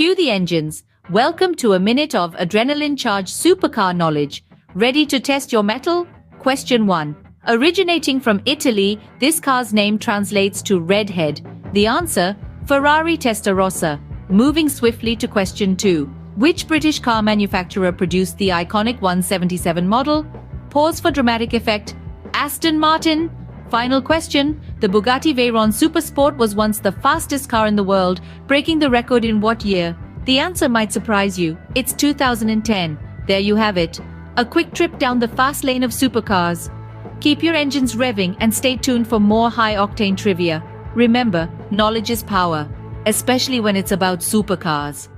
Cue the engines. Welcome to a minute of adrenaline-charged supercar knowledge. Ready to test your mettle? Question 1. Originating from Italy, this car's name translates to redhead. The answer? Ferrari Testarossa. Moving swiftly to question 2. Which British car manufacturer produced the iconic 177 model? Pause for dramatic effect. Aston Martin. Final question. The Bugatti Veyron Supersport was once the fastest car in the world, breaking the record in what year? The answer might surprise you. It's 2010. There you have it. A quick trip down the fast lane of supercars. Keep your engines revving and stay tuned for more high-octane trivia. Remember, knowledge is power, especially when it's about supercars.